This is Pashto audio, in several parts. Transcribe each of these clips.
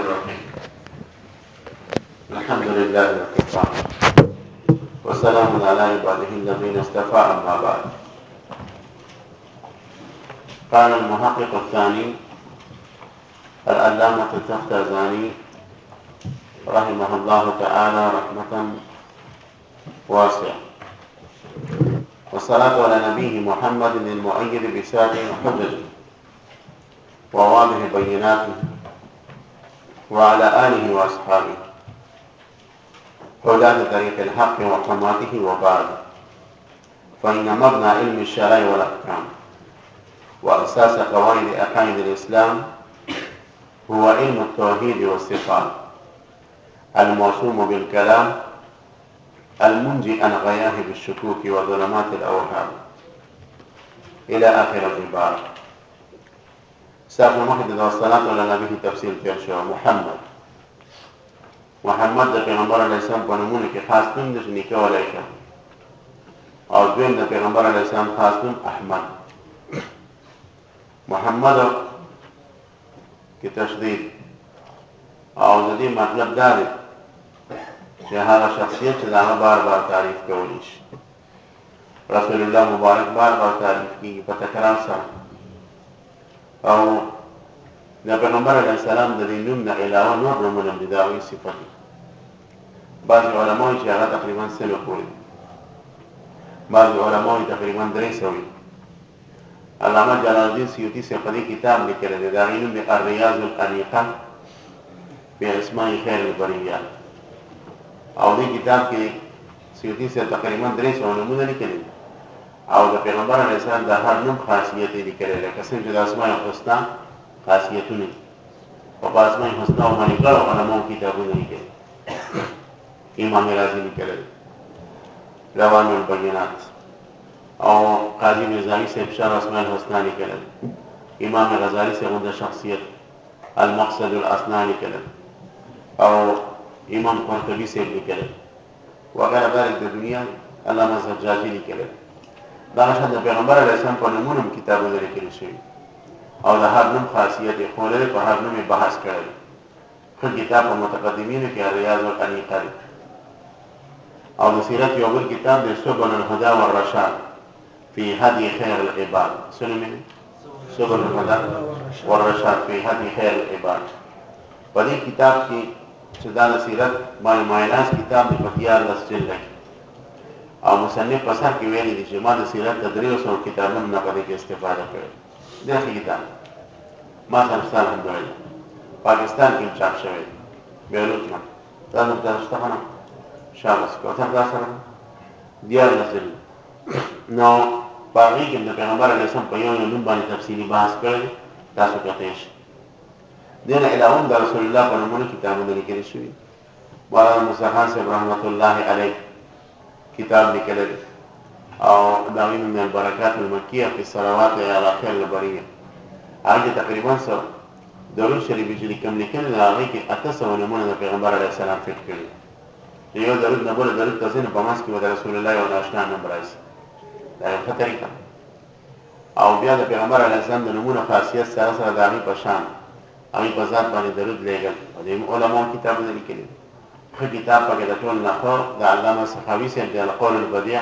الرحيم. الحمد لله وكفى وسلام على عباده الذين اصطفى. أما بعد، قال المحقق الثاني العلامة التفتازاني رحمه الله تعالى رحمة واسعة: والصلاة على نبيه محمد المؤيد بساطع حججه وواضح بيناته وعلى آله وأصحابه هداة طريق الحق وحماته. وبعد، فإن مبنى علم الشرع والأحكام وأساس قواعد عقائد الإسلام هو علم التوحيد والصفات الموسوم بالكلام المنجي عن غياه بالشكوك وظلمات الأوهام إلى آخر العبارة. سافر محمد والصلاة على نبيه تفسير ترشو محمد د پیغمبر علیه السلام په نومونو کې خاص نوم دی چې نیکه ولی ښه، او دویم د پیغمبر علیه السلام خاص نوم احمد. محمد کې تشدید او د دې مطلب دا دی چې هغه شخصیت چې د هغه بار بار تعریف کولی شي. رسول الله مبارک بار بار تعریف کېږي په تکرار سره، او د پیغمبر علیه السلام د دې نوم نه علاوه نور نومونه دي، د هغوی صفت دي. بعضې علما وایي چې هغه تقریبا 100 پورې دي، بعضې علما وایي تقریبا 300 دي. علامه جلال الدین سیوطي صاحب په دې کتاب لیکلی دی، د هغې نوم دی الریاض الانیقه باسماء خیر البریه، او دې کتاب کې سیوطي صاحب تقریبا 300 نومونه لیکلي دي، او د پیغمبر علیه السلام د هر نوم خاصیت یې لیکلی دی، لکه څنګه چې د اسماء الحسنا خاصیتونه دي، او په اسماء الحسنا باندې ګڼو علماو کتابونه لیکلي. امام رازي لیکلی دی روان البینات، او قاضي نظامي صاحب شرح اسماء الحسنا لیکلی دی، امام غزالي صاحب د شخصیت المقصد الاسنا لیکلی، او امام قرطبي صاحب لیکلی وغیره بارک د دنیا علامه زجاجي لیکلی. دغه شان د پیغمبر علیه السلام په نومونو هم کتابونه لیکلي شوي، او د هر نوم خاصیت یې ښودلی، په هر نوم یې بحث کړی. ښه کتاب په متقدمینو کې الریاض الانیقه دی، او د سیرت یو بل کتاب دی سبل الهدى والرشاد فی هدی خیر العباد. څه نوم یې؟ سبل الهدى والرشاد فی هدی خیر العباد. په دې کتاب کې چې دا د سیرت مایلاس کتاب دی، په 14 جلده کې، او مصنف په سر کې ویلي دي چې ما د سیرت د 300 کتابونو نه په دې کې استفاده کړې. دا ښه کتاب ما سره شته الحمدلله، پاکستان کې هم چاپ شوی دی، بیروت نه. دا نو دا شته نه شاباس کوثر دا سره 14 جلد. نو په هغې کې د پیغمبر علیه السلام په یو نوم باندې تفصیلي بحث کړی، تاسو کتلی شئ. دې نه علاوه هم د رسول الله په نومونو کتابونه لیکلي شوي. مولانا موسی خان صاحب رحمت الله علیه کتاب لیکلی دی، او د هغې نوم دی البرکات المکیه فی الصلوات علی خیر البریه. هغې کې تقریبا درود شریف چې کوم لیکلي دی، هغې کې 800 نومونه د پیغمبر علیه السلام فټ کړي. یو درود نه بله درود ته ځي نو په منځ کې به د رسول الله یو ناشنا نوم راځي. دا یو ښه طریقه. او بیا د پیغمبر علیه السلام د نومونو خاصیت سره سره د هغې په شان هغې په ذات باندې درود لیږل، او د علماو کتابونه لیکلي. ښه کتاب پکې د ټول نه ښه د علامه سخاوي صاحب دی القول البدیع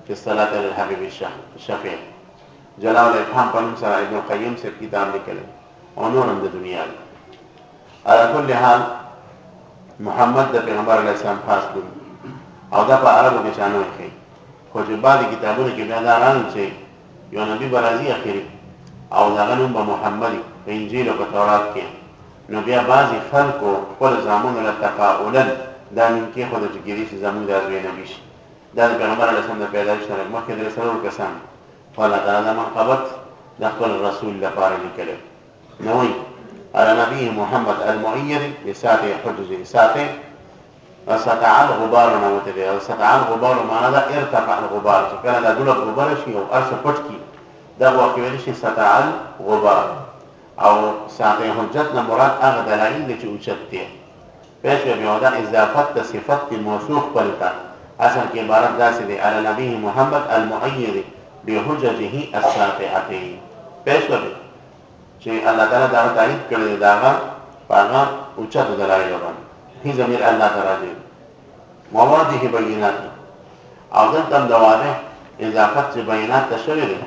فی الصلاة علی الحبیب الشفیع. جلال الافهام په نوم سره ابن القیم صاحب کتاب لیکلی، او نور هم د دنیا دی. علی کل حال محمد د پیغمبر علیه السلام خاص نوم، او دا په عربو کې چا نه وایي، خو چې بعضې کتابونو کې بیا دا راغلي چې یو نبي به راځي اخري، او د هغه نوم به محمد وي په انجیل او په تورات کې. نو بیا بعضې خلکو خپل زامنو له تقاعلا دا نوم کېښوده چې کېدای شي زموږ دا زوی نبي شي. دا د پیغمبر علیه السلام د پیدایښت نه مخکې 3 کسان خو الله تعالی دا منقبت د خپل رسول لپاره لیکلی. نو وایي على نبيه محمد المؤيد بساطع حججه. ساطع سطع الغبار نوته، سطع الغبار معنا دا ارتفع الغبار، چې کله دا ډوله غبار شي او ارسه پټ کی، دا واقع ویل شي سطع الغبار. او ساطع حجت نه مراد هغه دلایل دي چې اوچت دي. پېښ بیا دا اضافت د صفت موصوف پلتا، اصل کې عبارت داسې دی على نبيه محمد المؤيد بحججه الساطعه. پېښ چې الله تعالی دا تعریف کړی دی، دا پاغا اوچت دلائل باندې هی ضمیر الله تعالی مواضح بینات او دلته د واضح اضافت چې بینات ته شوی دی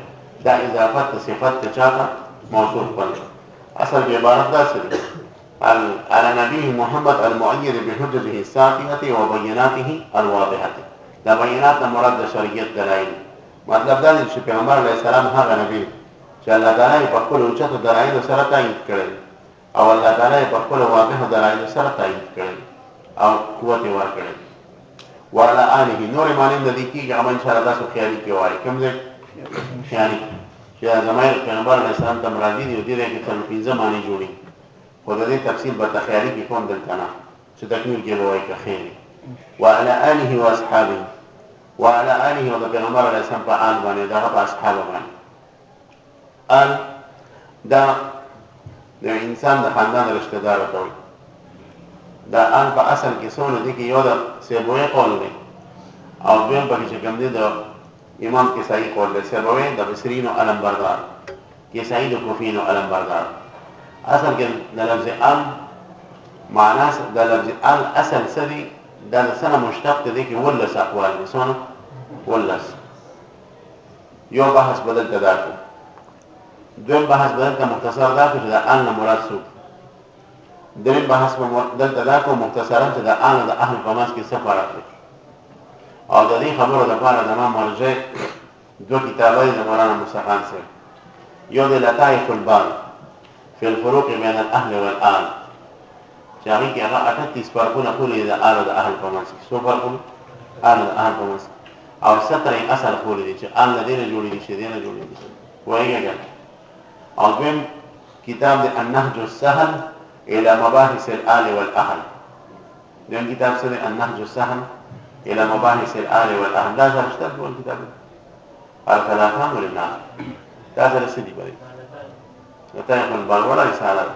دا اضافت صفت ته چاته موصوف کړي اصل کې عبارت داسې دی على نبيه محمد المؤيد بحجته الساطعة وبيناته الواضحة دا بينات مراد شرعیت دلائل مطلب دا دی چې پیغمبر علیه السلام هغه نبی چې الله تعالی په خپل اوچتو دلایلو سره تایید کړی او الله تعالی په خپل واضحو دلایلو سره تایید کړی او قوت یې ورکړی وعلى آله نور معنی د دې کېږي هغه ان شاء الله تاسو خیالي کې وایي کوم ځای خیالي چې زمایر پیغمبر علیه السلام ته مرادي دي او دې کې څلور پنځه معنی جوړي خو د دې تفصیل به تخیالي کې کوم دلته نه چې تکمیل کې به وایي که خیر وعلى آله واصحابه وعلى آله و پیغمبر علیه السلام په آل باندې دغه په اصحاب باندې آل دا د انسان د خاندان رشتہ دار ته وایي دا آل په اصل کې څونه دي کې یو د سیبوی قول دی او دویم پکې چې کوم دی د امام کسائی قول دی سیبوی د بصرینو علم بردار کسائی د کوفینو علم بردار اصل کې د لفظ آل معنا د لفظ آل اصل څه دی دا د سنه مشتق دی کې ولس اقوال دي څونه ولس یو بحث بدل تداکو دویم بحث بدل ته مختصر دا چې د آل نه مراد څوک دریم بحث بدل تداکو مختصرا چې د آل د اهل په منځ کې څه فرق دی او د دې خبرو لپاره زما مرجع دو کتابه د مولانا موسی خان صاحب یو د لطائف البال فی الفروق بین الاهل والآل چې هغې کې هغه 38 فرقونه خولي د آل د اهل په منځ کې څو فرقونه آل د اهل په منځ کې او 17 اصل خولي دي چې آل د دې نه جوړېږي چې دې نه جوړېږي پوهېږې او دویم کتاب د النهج السهل الى مباحث الآل والأهل دویم کتاب څه دی النهج السهل الى مباحث الآل والأهل دا سره شته ټول کتاب الخلافان وللناس دا سره څه دي بلې لطائف البال ولا رساله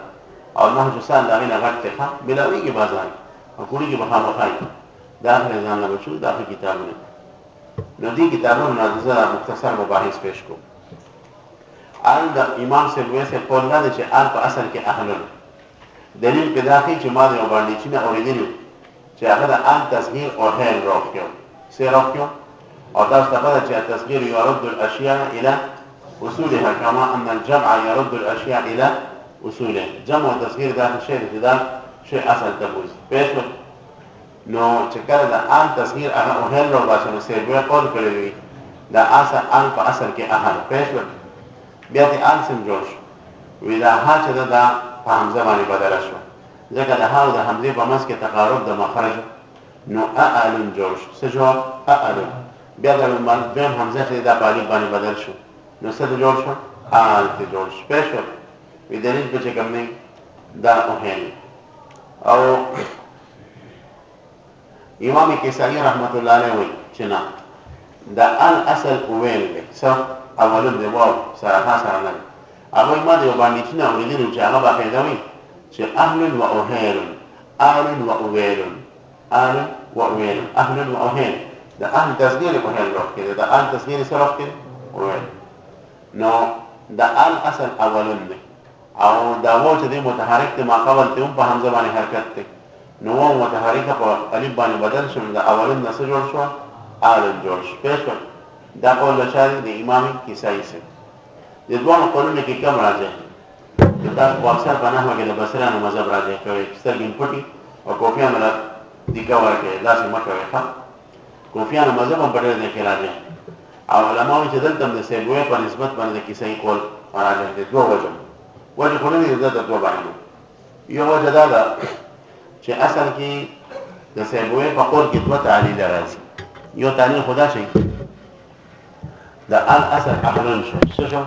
او نهج السهل د هغې نه غټ دی ښه ملاوېږي بازار او کوري کې به خامخا وي دا اخر ځان له بچو دا اخر کتابونه نو دې کتابونو نه زه مختصر مباحث پیش کوم آل د امام سلوی سے قول دا دی چې آل په اصل کې اهلن دلیل په دا ښیي چې ما د یو باندې چینه اورېدلي چې هغه د آل تصغیر او هیل روغ کړو څه روغ کړو او تاسو ته پته چې التصغیر يرد الاشیاء الى اصولها كما ان الجمع يرد الاشیاء الى اصولها جمع او تصغیر دا شی دی دا شی اصل ته بوزي پېښ نو چې کله د آل تصغیر هغه او هیل روغ باسي نو سیبوی قول کړی وي دا اصل آل په اصل کې اهل پېښ بیا د آل سم جوړ شو وی دا ها چې دا په حمزه باندې بدله شو ځکه د ها او د حمزې په منځ کې تقارب د مخرج نو اعلن جوړ شو څه جوړ اعلن بیا د دویم حمزه چې دا په الف باندې بدل شو نو څه جوړ شو آل ته جوړ شو پېښ شو وی دلیل په چې کوم دی دا اوهیل او امام کسائی رحمت الله علیه وی چې نه دا آل اصل اویل دی څه اولون دی واو سره ها سره نه هغوی ما د یو باندې چې نه اورېدلي چې هغه باقاعده وي چې اهل و اوهیل آل و اویل آل و اویل اهل و اوهیل د اهل تصغیر اوهیل روغ کړي د آل تصغیر څه روغ کړي اویل نو د آل اصل اولون دی او دا واو چې دی متحرک دی ما قبل ته هم په حمزه باندې حرکت دی نو واو متحرکه په الف باندې بدل شو د اولون نه څه جوړ شو آلن جوړ شو پېښ شو دا قول لشاری د امام کسائی سے د دوانو قولونه کې کم راځي د تاسو اکثر په نحوه کې د بصریانو مذهب راځي کوي سترګې پټي او کوفیانو له دیکا ورکړي لاس یې مه کوئ ښه کوفیانو مذهب هم په ډېر ځای کې راځي او علماو چې دلته هم د سیبوی په نسبت باندې د کسائی قول راځي د دوه وجه خو نه دي د دوه باندې یو وجه دا ده چې اصل کې د سیبوی په قول کې دوه تعلیل راځي یو تعلیل خدا شي دا آل اصل اهلن شو څه شو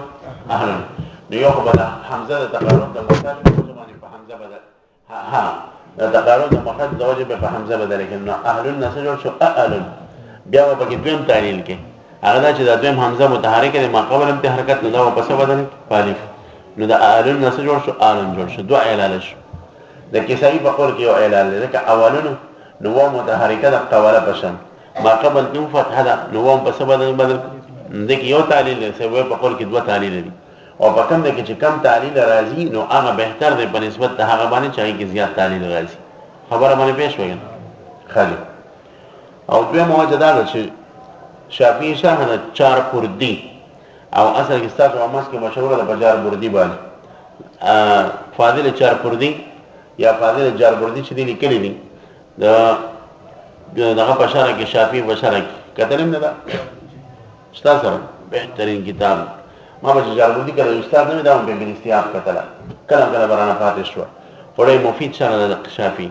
اهلن نو یو خو به د حمزه د تقارب د مخرج په وجه باندې په حمزه بدل ها د تقارب د مخرج د وجه په حمزه بدل کړي نو اهلن نه څه جوړ شو اهلن بیا به پکې دویم تعلیل کې هغه دا چې د دویم حمزه متحرکه دی ما قبل هم حرکت نه دا واپس بدل په الف نو د اهلن نه څه جوړ شو آلن جوړ شو دوه علل شو د کسائی په قول کې یو علل دی ځکه اولنو نو واو متحرکه د قواله پشن ما قبل کې فتحه ده نو واو په څه بدل ځکه یو تعلیل دی سیبوی په قول کې دوه تعلیل دي او په کوم کې چې کم تعلیل راځي نو هغه بهتر دی په نسبت د هغه باندې چې هغې کې زیات تعلیل راځي. خبره باندې پېښ وږم خالي. او دویمه وجه دا ده چې شافعي شرح د چار پردي او اصل کې ستاسو په منځ کې مشهوره ده په جار بردي باندې. فاضل چار پردي یا فاضل جار بردي چې دي لیکلي دي دغه په شرح کې شافعي په شرح کې کتل هم نه ده ستا سره بهترین کتاب. ما به چې جار بردي کله استاد نه وي دا هم په بالاستیاب کتله کله کله به رانه پاتې شوه خو ډېر مفید شرح ده د شافعي.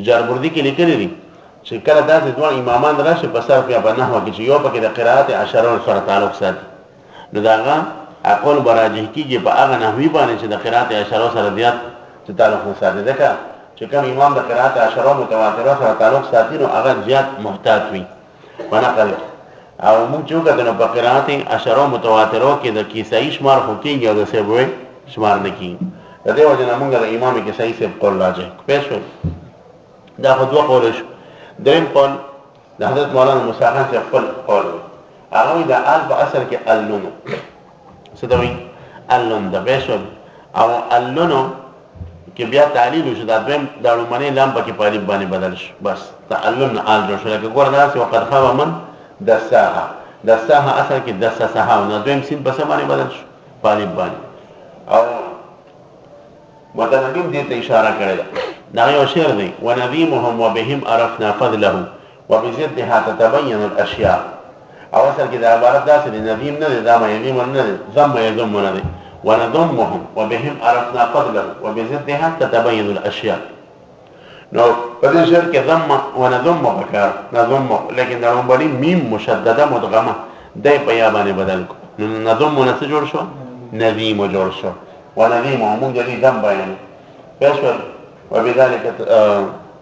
جار بردي کې لیکلي دي چې کله داسې دوه امامان راشي په صرف یا په نحوه کې چې یو پکې د قرائت عشره سره تعلق ساتي نو د هغه اقوال به راجح کېږي په هغه نحوي باندې چې د قرائت عشره سره زیات چې تعلق نه ساتي. ځکه چې کوم امام د قرائت عشره متواتره سره تعلق ساتي نو هغه زیات محتاط وي په نقل. او موږ چې وکتو نو په قرائت عشره متواترو کې د کیسایي شمار خو کېږي او د سیبوي شمار نه کېږي. د دې وجه نه موږ د امام کیسایي صاحب قول راجح پېښ شو. دا خو دوه قوله شو. دریم قول د حضرت مولانا موسی خان صاحب خپل قول وي. هغه وایي د آل په اصل کې اللونو څه ته وایي اللون ده پېښ شول. او اللونو کې بیا تعلیل وشو دا دویم دا لومړنی لام پکې په الف باندې بدل شو بس تعلل نه آل جوړ شو. لکه ګوره داسې وقد خاب من دساها دساها اصل کې دسسها نو دویم سین په څه باندې بدل شو په الف باندې. او متنبیم دې ته اشاره کړې ده. دا یو شعر دی ونظیمهم وبهم عرفنا فضله وبضدها تتبين الاشیاء. او اصل کې دا عبارت داسې دی نظیم نه دی دا مېظیم نه دی ضم یضم نه دی ونضمهم وبهم عرفنا فضله وبضدها تتبين الاشیاء. نو په دې شعر کې ضم ونضم پکار نضم لیکن دا لومړی میم مشدده مدغمه دی په یا باندې بدل کو نو نضم نه څه جوړ شو نظیم جوړ شو ونظیمهم موږ دې ضم بیان پېښ وبذلك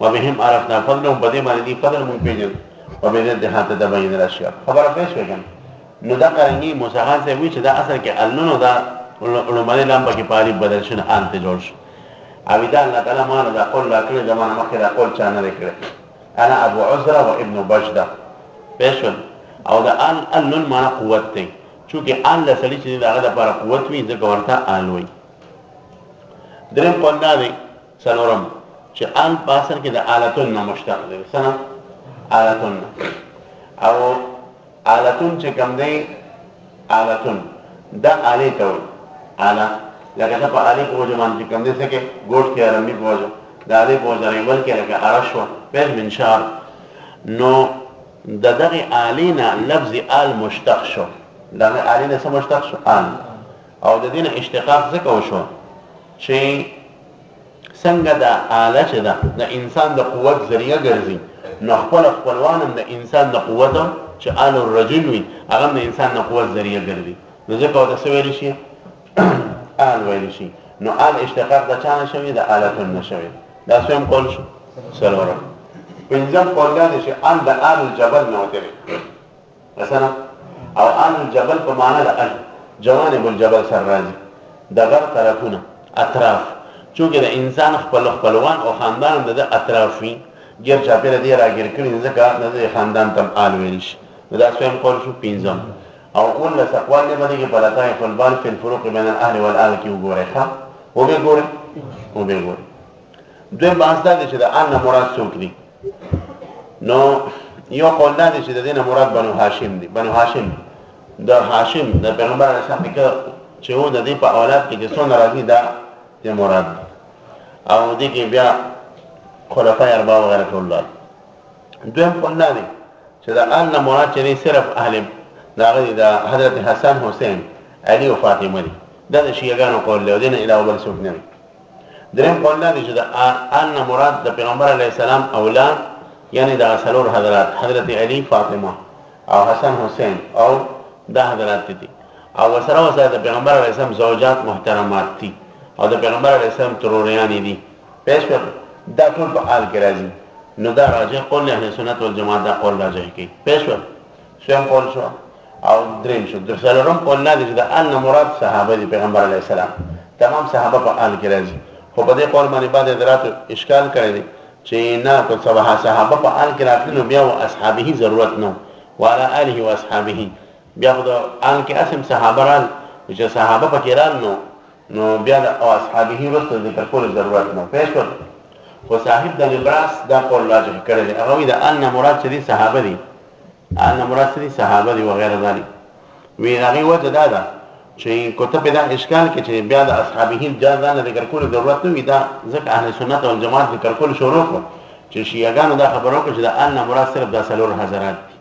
وبهم عرفنا فضلهم بدې باندې دي فضل مونږ پیژنو وبذلك تتبين الاشياء. خبره پېښ وکړم نو دا قرنګي موسی خان صاحب وی چې دا اصل کې النو دا لومړی لام پکې په الف بدل شو ان ته جوړ شو. او دا الله تعالی ما دا قول لا کړی زمانه مخکې دا قول چا نه کړی انا ابو عزره وابن بجده پېښ او دا النون معنا قوت دی چونکې ان لسړي چې دا د لپاره قوت وي ځکه ورته ان وي. دریم قول دا دی سلورم چې آل په اصل کې د آلتون نه مشتق دی. څه آلتون او آلتون چې کوم دی آلتون دا آلې ته وایي آله لکه ته په آلې په وجه باندې چې کوم دی څه کې ګوټ کې ارمي په وجه د آلې په وجه ریبل کې لکه اره شوه پیل منشار نو د دغې آلې نه لفظ آل مشتق شو. دغې آلې نه څه مشتق شو آل. او د دې نه اشتقاق ځکه وشو چې څنګه دا آله چې ده د انسان د قوت ذریعه ګرځي نو خپل خپلوان هم د انسان د قوت چې آل الرجل وي هغه هم د انسان د قوت ذریعه ګرځي نو ځکه ورته څه ویلی شي آل ویلی شي. نو آل اشتقاق د چا نه شوي د آلتون نه شوي. دا څویم قول شو څلورم. پنځم قول دا دی چې آل د آل الجبل نه وتلی مثلا او آل الجبل په معنا د جوانب الجبل سره راځي د غر طرفونه اطراف چونکې د انسان خپلوان او خاندان هم د اطراف وي ګیر چاپېره دې راګیر کړي ځکه د دې خاندان ته هم آل ویلی شي. نو دا څویم قول شو پنځم. او اولس اقوال دی باندې کې په لطائف البال فی الفروق بین الاهل والآل کې وګورئ ښه وبې ګورئ. دویم بحث دا دی چې د آل نه مراد څوک دي. نو یو قول دا دی چې د دې نه مراد بنو هاشم دي. بنو هاشم د هاشم د پیغمبر علیه السلام نیکه چې و د دې په اولاد کې چې څونه راځي دا دې مراد دی. او دې کې بیا خلفای اربعه وغیره ټول دي. دویم قول دا دی چې د آل نه مراد چې دی صرف اهل د حضرت حسن حسین علي او فاطمه دي. دا د شیعهګانو قول دی او دې نه علاوه بل څوک نه وي. دریم قول دا دی چې د آل نه مراد د پیغمبر علیه السلام اولاد یعنی د څلور حضرات حضرت علي فاطمه او حسن حسین او دا حضرات دي. او سره د پیغمبر علیه السلام زوجات محترمات دي او د پیغمبر علیه السلام تروريان دي. پېښ دا ټول په آل کې راځي. نو دا راجح قول اهل سنت والجماعت دا قول راجح کوي. پېښ څویم قول شو او دریم شو. څلورم قول دا دی چې د آل نه مراد صحابه دي پیغمبر علیه السلام تمام صحابه په آل کې راځي. خو په دې قول باندې بعد حضرات اشکال کړی دی چې نه کو صحابه په آل کې راتلي نو بیا و اصحابه ضرورت نه وعلى آله و اصحابه بیا خو د آل کې اسم صحابه رال چې صحابه پکې رال نو بیا د اصحابه وروسته ذکر کولو ضرورت نه پېښ شول. خو صاحب د لبراس دا قول راجح کړی دی، هغه وایي د ان نه مراد چې دي صحابه دي، ان نه مراد چې دي صحابه دي وغیره ذلک. وی هغې وجه دا ده چې کتب دا اشکال کې چې بیا د اصحابه ځان نه ذکر کولو ضرورت نه وي، دا ځکه اهل سنت والجماعت ذکر کول شروع کړو چې شیعهګانو دا خبره وکړه چې د ان نه مراد صرف دا څلور حضرات دي،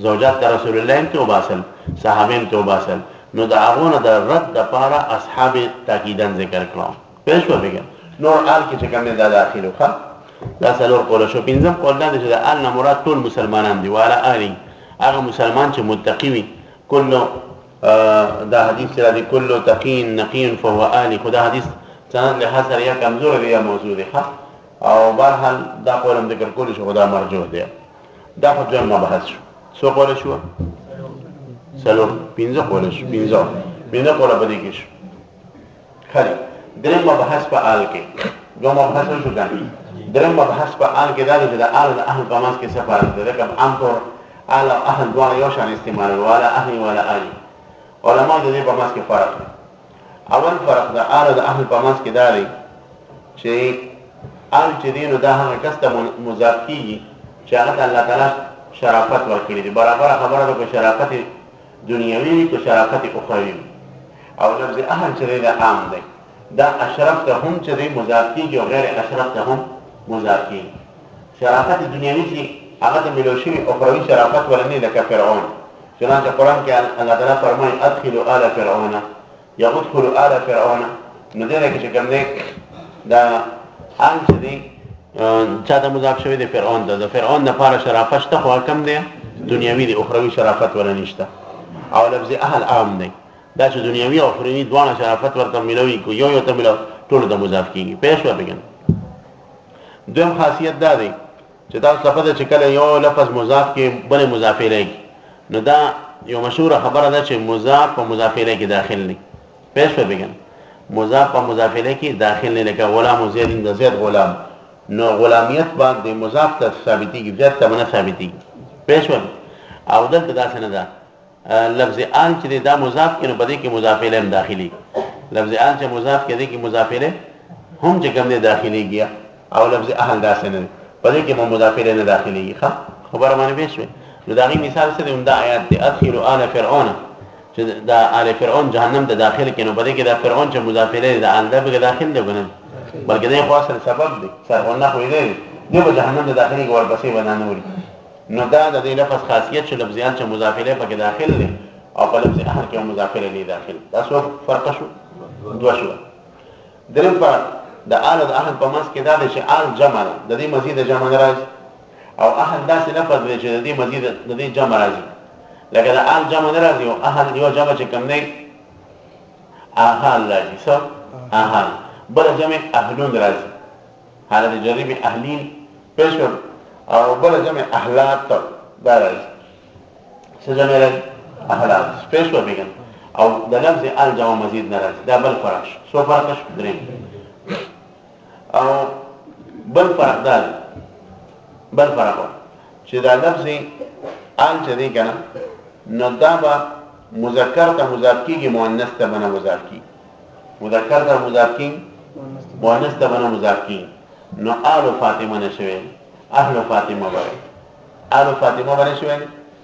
زوجات د رسول الله هم کې وباسل، صحابه هم کې وباسل، نو د هغو نه د رد دپاره اصحاب تاکیدن ذکر کړو. پوه شوه بېګا نور آل کې چې کوم دی دا داخل وکړه. دا څلور قوله شو. پنځم قول دا دی چې د آل نه مراد ټول مسلمانان دي، والا آلي هغه مسلمان چې متقي وي. کلو دا حدیث چې راځي کلو تقي نقي فهو آلي، خو دا حدیث سند لحاظ سره یا کمزور دی یا موضوع دی او بهرحال دا قول هم ذکر کولی شو، خو دا مرجوح دی. دا خو دویم مبحث شو. څو قوله شو؟ څلور. پنځه قوله شو. پنځه قوله په دې کې شو. ښه دریم مبحث په آل کې دوه مبحث شو ګڼي. دریم مبحث په آل کې دا دی چې د آل د اهل په منځ کې څه فرق دی. ځکه عام طور آل او اهل دواړه یو شان استعمالوي، والا اهلي والا آلي. علما د دې په منځ کې فرق دی. اول فرق د آل د اهل په منځ کې دا دی چې آل چې دی نو دا هغه کس ته مضاف کېږي چې هغه ته الله تعالی شرافت ورکړي دي. برابره خبره ده که شرافت دنیوي وي که شرافت اخروي وي. او لفظ اهل چې دی دا عام دی، دا اشرف ته هم چې دی مضاف کېږي او غیر اشرف ته هم مضاف کېږي. شرافت دنیوي چې هغه ته میلو شوي اخروي شرافت ولنی لکه فرعون. چنانچه قرآن کې الله تعالی فرمایي ادخلوا آل فرعون یا ادخلوا آل فرعون. نو دې کې چې کوم دی دا آل چې دی چا ته مضاف شوی دی فرعون ته. د فرعون دپاره شرافت شته خو کم دی دنیوي دی، اخروي شرافت ولا نشته. او لفظ اهل عام دی، دا چې دنیوي او اخروي دواړه شرافت ورته ملوي کو یو ته ملو ټولو ته مضاف کېږي. پوه شوه بېګن. دویم خاصیت دا دی چې تاسو ته پته چې کله یو لفظ مضاف کې بلې مضاف الیه نو دا یو مشهوره خبره ده چې مضاف په مضاف الیه کې داخل دی. پوه شوه بېګن. مضاف په مضاف الیه کې داخل نه لکه غلام زید د زید غلام، نو غلامیت باندې مضاف ته ثابتېږي، زید ته نه ثابتېږي. پوه شوه. او دلته داسې نه ده. لفظ آل چې دی دا مضاف کې نو په دې کې مضاف الیه هم داخلي. لفظ آل چې مضاف کې دی کې مضاف الیه هم چې کوم دی داخليږي، او لفظ اهل داسې نه دی په دې کې مضاف الیه نه داخليږي. ښه خبره باندې پوه شوې. نو د هغې مثال څه دی؟ همدا آیات دی ادخلوا آل فرعون چې دا آل فرعون جهنم ته داخل کړي، نو په دې کې دا فرعون چې مضاف الیه دی د آل ده پکې داخل دی که نه؟ بلکې دی خو اصل سبب دی، سرغونه خو یې دی دی به جهنم ته داخلېږي ورپسې به ننوړي. نو دا د دې لفظ خاصیت چې لفظ آل چې مضاف الیه پکې داخل دی او په لفظ اهل کې مضاف الیه داخل. دا څو فرق شو؟ دوه شو. دریم فرق د آل د اهل په منځ کې دا دی چې آل جمع ده، د دې مزید جمع نه راځي، او اهل داسې لفظ دی چې د دې مزید د دې جمع راځي. لکه د آل جمع نه راځي او اهل یو جمع چې کوم دی اهل راځي. څه؟ اهل. بله جمع اهلون راځي، حالت جري مې اهلین. پوه شوم. او بله جمع اهلات دا راځي. څه جمع راځي؟ اهلات. پوه شوه بېګن. او د لفظ آل جمع مزید نه راځي. دا بل فرق شو. څو فرق شو؟ درېیم. او بل فرق دا دی، بل فرق چې دا لفظ آل چې دی که نه نو دا به مذکر ته مضاف کېږي، مؤنث ته به نه مضاف کېږي. مذکر ته مضاف کېږي، مؤنث ته به نه مضاف کېږي. نو آل فاطمه نه شوی، اهل فاطمه به وي. آل فاطمه به نه شوی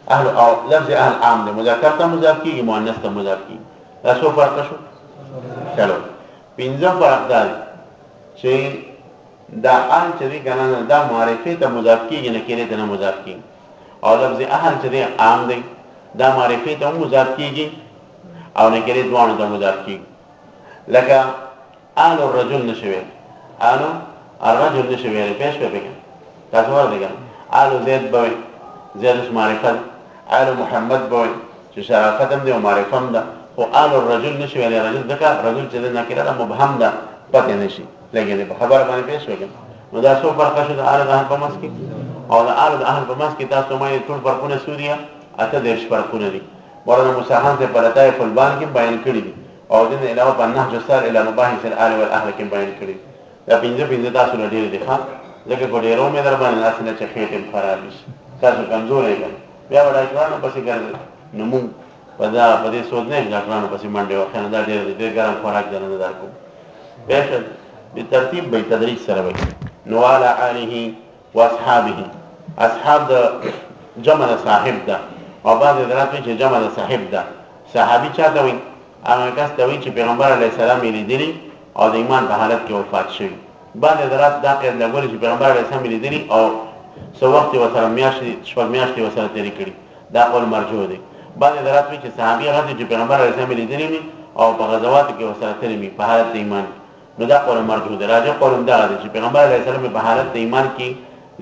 اهل. او لفظ اهل عام دی، مذکر ته مضاف کېږي، مؤنث ته مضاف کېږي. دا څو فرق شو؟ چلو پنځم فرق دا دی چې دا آل چې دی که نه دا معرفې ته مضاف کېږي، نکرې ته نه مضاف کېږي. او لفظ اهل چې دی عام دی، دا معرفې ته هم مضاف کېږي او نکرې دواړو ته مضاف کېږي. لکه آل الرجل نه شوی، آل الرجل نه شوی. پوه شوې بېګن. تاسو ورته که آل زید به وي، زید اوس معرفت. آل محمد به وي چې شرافت هم دی او معرفه هم ده. خو آل الرجل نه شوی. رجل ځکه رجل چې دی نکره ده مبهم ده، پتې نه شي لګېدی. په خبره باندې پوه شوې که نو دا څو فرقه شو د آل د اهل په منځ کې؟ او د آل د اهل په منځ کې تاسو مایې ټول فرقونه څو دي؟ 38 فرقونه دي. مولانا موسی خان صاحب په لطایف البان کې بیان کړي دي، او دې نه علاوه په نهج السار الی مباحث الآل والاهل کې بیان کړي. دا پنځه تاسو له ډېرې دي. ښه ځکه په ډېرو مې در باندې داسې نه چې خېټې م خراب شي، تاسو کمزوری یې بیا به ډاکټرانو پسې ګرځئ. نو مونږ په دې سود نه ډاکټرانو پسې منډې وخیانه دا ډېر ګرم خوراک دی نه در کوم بهشل بترتیب به تدریج سره وي نو وعلى آله واصحابه اصحاب د جمع د صاحب ده او بعض حضرات وایي چې جمع د صاحب ده صحابي چاته وایي هغه کس ته وایي چې پیغمبر علیه السلام یې لیدلي او د ایمان په حالت کې وفات شوي بعض حضرات دا قید لګولي چې پیغمبر علیه السلام یې لیدلي او څه وخت یې ورسره شپږ میاشتې ورسره تېرې کړي دا قول مرجوع دی بعض حضرات وایي چې صحابي هغه دی چې پیغمبر علیه السلام یې لیدلي وي او په غزواتو کې ورسره تللی وي په حالت د ایمان نو دا قول مرجوع دی راجع قول همدغه دی چې پیغمبر علیه السلام په حالت د ایمان کې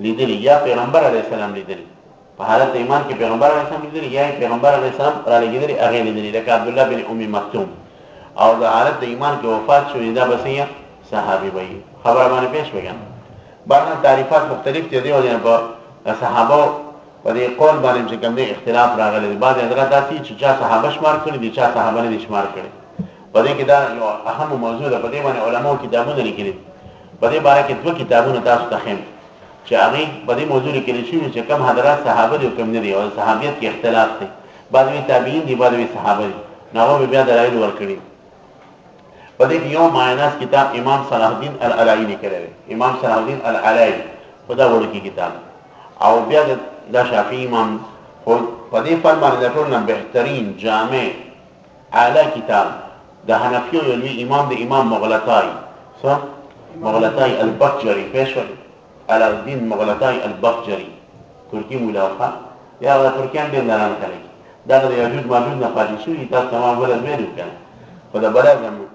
لیدلي یا پیغمبر علیه السلام لیدلي په حالت د ایمان کې پیغمبر علیه السلام لیدلي یا پیغمبر علیه السلام را لګېدلي هغې لیدلي لکه عبدالله بن ام مکتوم او د حالت د ایمان کې وفات شوي دا بس یې صحابي به وي خبره باندې پېښ وي که نه بعض تعریفات مختلف دي دې وجې په صحابو په دې قول باندې چې کوم دی اختلاف راغلی دی بعضې حضرات داسې چې چا صحابه شمار کړي دي چا صحابه نه دي شمار کړي په دې کې دا یو اهم موضوع ده په دې باندې علماو کتابونه لیکلي په دې باره کې 2 کتابونه تاسو ته ښیم چې هغې په دې موضوع لیکلي شوي چې کوم حضرات صحابه دي او کوم نه دي او صحابیت کې اختلاف دی بعض وایي تابعین دي بعض وایي صحابه دي نو هغو به بیا دلایل ورکړي په دې کې یو معناس کتاب امام صلاح الدین العلایي لیکلی دی امام صلاح الدین العلایي خو دا وړوکی کتاب او بیا دا شافعي امام خو په دې فن باندې د ټول نه بهترین جامع اعلی کتاب د حنفیو یو لوی امام د امام مغلطاي مغلطاي البقجري پېښ علاءالدین مغلطاي البقجري ترکي مولا وخه یا د ترکیان ډېر نران خلک دا د یاجوج ماجوج نه پاتې شوي تاسو تمام ولد ویلو که نه خو د بله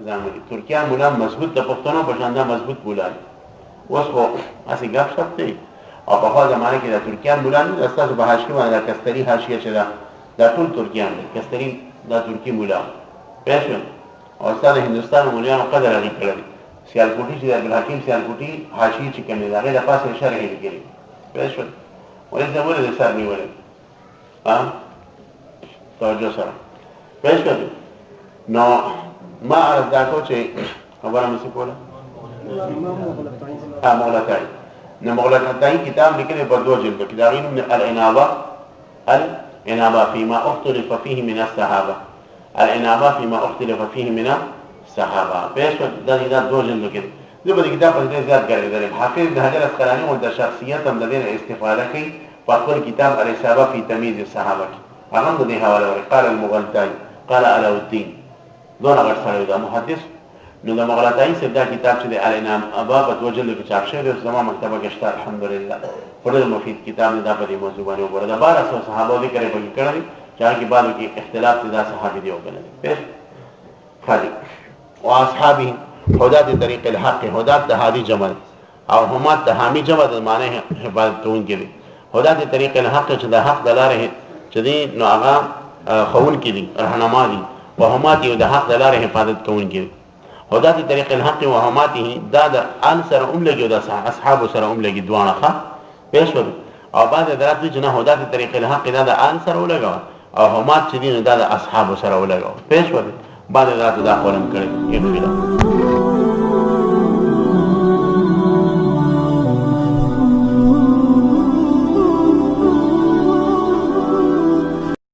زامني ترکیان مولا مضبوط د پښتنو په شان دا مضبوط مولا دي اوس خو هسې ګپ شپ دی او پخوا زمانه کې د ترکیان مولا نه د ستاسو په حاشیه باندې د کستري حاشیه چې ده دا ټول ترکیان دي کستري دا ترکي مولا پوه شوې او ستا د هندوستان مولیانو قدر هغې کړی سیالکوټي چې د عبدالحکیم سیالکوټي حاشیې چې کومې د هغې د پاسه شرح یې لیکلي پوه شول ولې زه ولې د سر نیولی توجه سره پوه شول نو ما عرض دا کو چې خبره مې څه کوله مغلطاي نو مغلطاي کتاب لیکلی په 2 جلدو کې د هغې نوم الانابه فيما اختلف فيه من الصحابه الانابه فيما اختلف فيه من الصحابه پېښ دا 2 جلدو کې زه به د کتاب په دې زیات ګرځېدلی حافظ ابن حجر اسقلاني ورته شخصیت هم د دې نه استفاده کوي په خپل کتاب الاصابه فی تمییز الصحابه کې هغه هم د دې حواله ورکړي قال المغلطاي قال علاءالدین دونه غټ سړی دا محدث نو د مغلطاي صاحب دا کتاب چې د الانابه په 2 جلدو کې چاپ شوی دی زما مکتبه کې شته الحمدلله ډېر مفید کتاب دی دا په دې موضوع باندې وګوره د 1200 صحابو ذکر یې پکې کړی چې هغې کې بعضو کې اختلاف دی دا صحابي دی او که نه دی پېښ خالي واصحابه هدات طریق الحق هدات د هادي جمع او همات د حامي جمع د معنی حفاظت کوونکي دي هدات طریق الحق چې د حق د لارې چې دی نو هغه ښوونکي دي رهنما دي وهمات یې د حق د لارې حفاظت کوونکي دي هدات طریق الحق وهماته دا د آن سره هم لګي او د اصحابو سره هم لګي دواړه ښه پېښ شول او بعضې حضرات وایي چې نه هدات طریق الحق دا د آن سره ولګوه او همات چې دي نو دا د اصحابو سره ولګوه پېښ شول بعضې حضراتو دا قول هم کړی